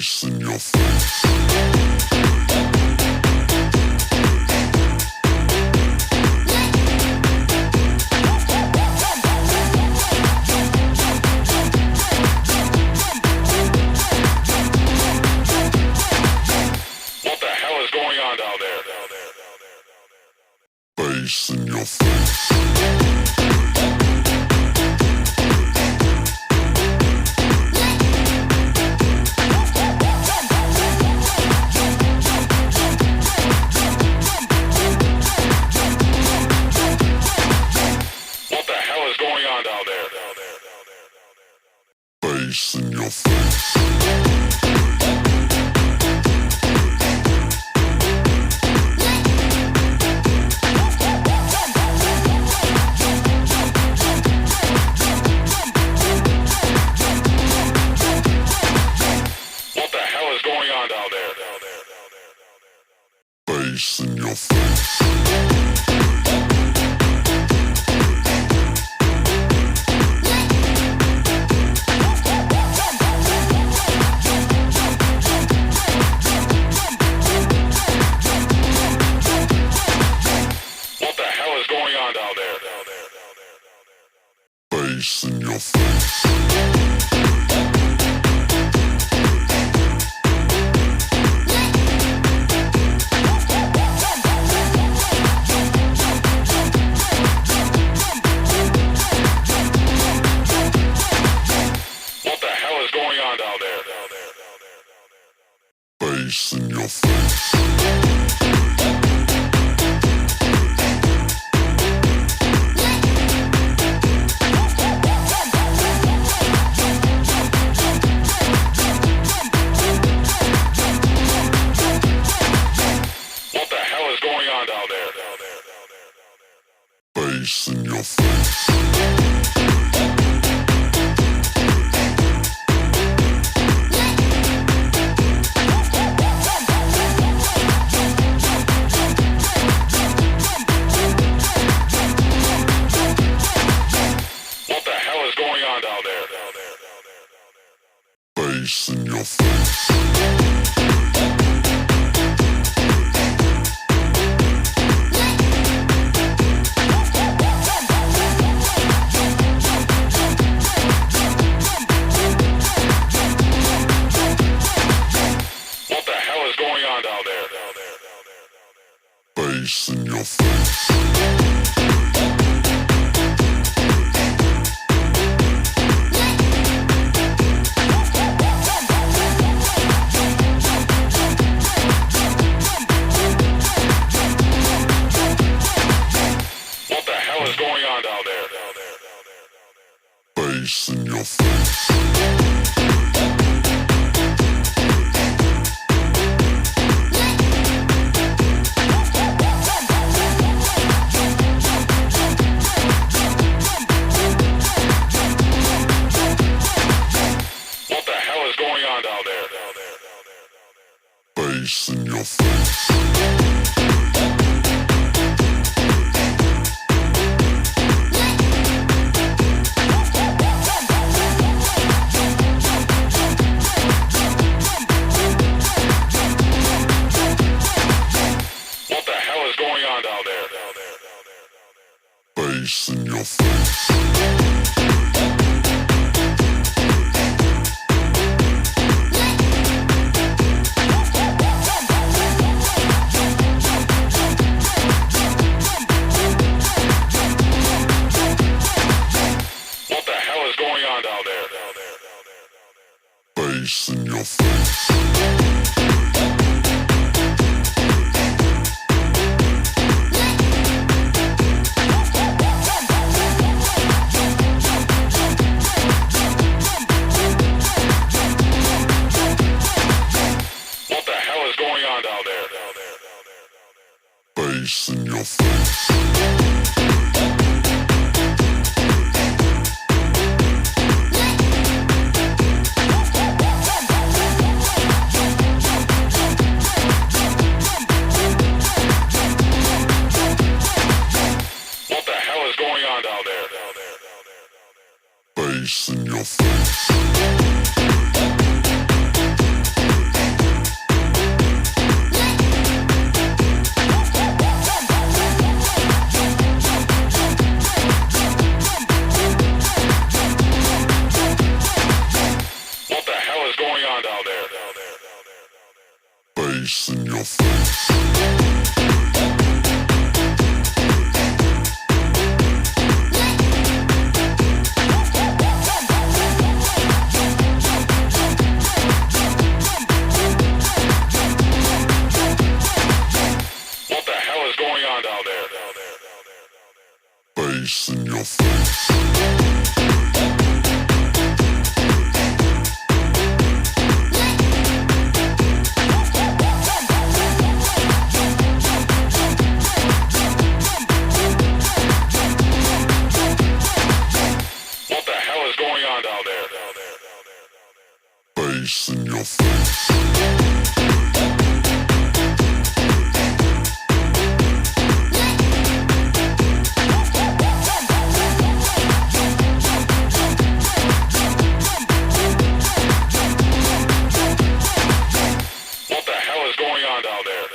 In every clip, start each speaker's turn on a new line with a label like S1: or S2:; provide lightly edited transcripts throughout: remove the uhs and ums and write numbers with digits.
S1: Bass in your face.
S2: What the hell is going on down there?
S1: Bass in your face.
S2: What the hell is going on down there?
S1: Bass in your face.
S2: What the hell is going on down there?
S1: Bass in your face.
S2: What the hell is going on down there?
S1: Bass in your face.
S2: What the hell is going on down there?
S1: Bass in your face.
S2: What the hell is going on down there?
S1: Bass in your face.
S2: What the hell is going on down there?
S1: Bass in your face.
S2: What the hell is going on down there?
S1: Bass in your face.
S2: What the hell is going on down there?
S1: Bass in your face.
S2: What the hell is going on down there?
S1: Bass in your face.
S2: What the hell is going on down there?
S1: Bass in your face.
S2: What the hell is going on down there?
S1: Bass in your face.
S2: What the hell is going on down there?
S1: Bass in your face.
S2: What the hell is going on down there?
S1: Bass in your face.
S2: What the hell is going on down there?
S1: Bass in your face.
S2: What the hell is going on down there?
S1: Bass in your face.
S2: What the hell is going on down there?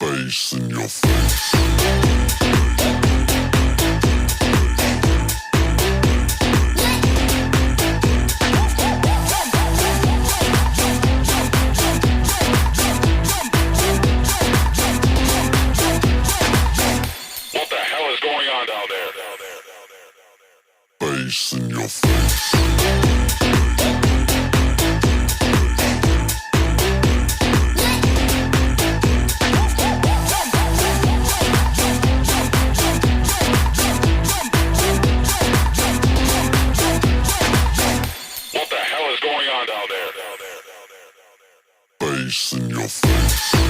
S1: Bass in your face.
S2: What the hell is going on down there?
S1: Bass in your face.
S2: What the hell is going on down there?
S1: Bass in your face.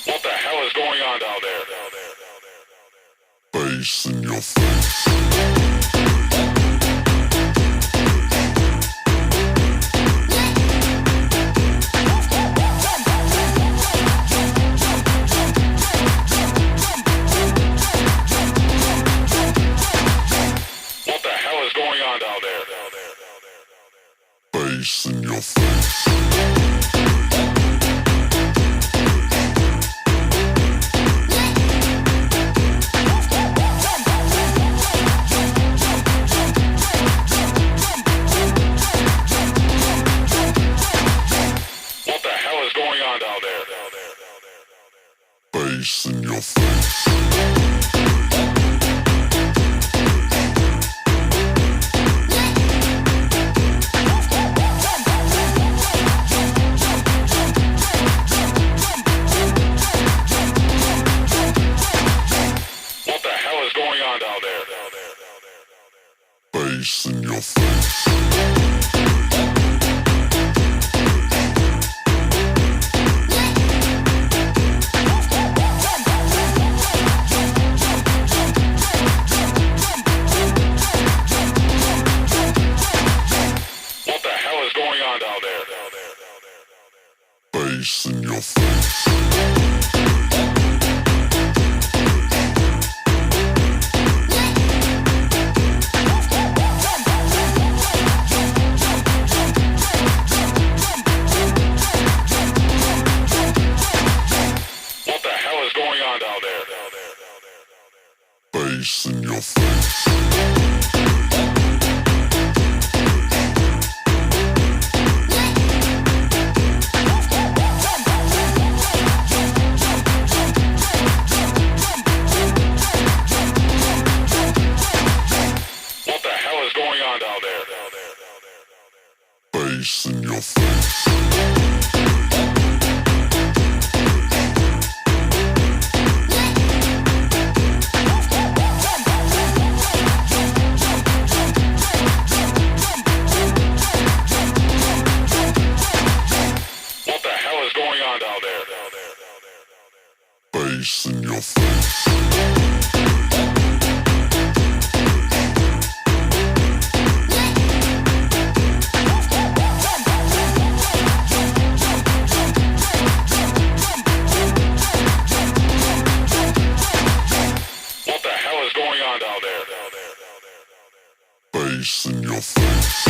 S2: What the hell is going on down there?
S1: Bass in your face.
S2: What the hell is going on down there?
S1: Bass in your face.
S2: What the hell is going on down there?
S1: Bass in your face.
S2: What the hell is going on down there?
S1: Bass in your face.
S2: What the hell is going on down there?
S1: Bass in your face.
S2: What the hell is going on down there?
S1: Bass in your face.
S2: What the hell is going on down there?
S1: Bass in your face.
S2: What the hell is going on down there?
S1: Bass in your face.
S2: What the hell is going on down there?
S1: Bass in your face.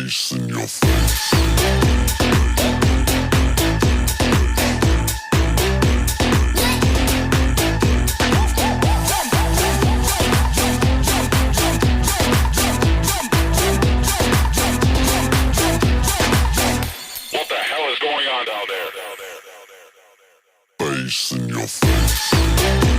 S1: Bass in your face.
S2: What the hell is going on down there?
S1: Bass in your face.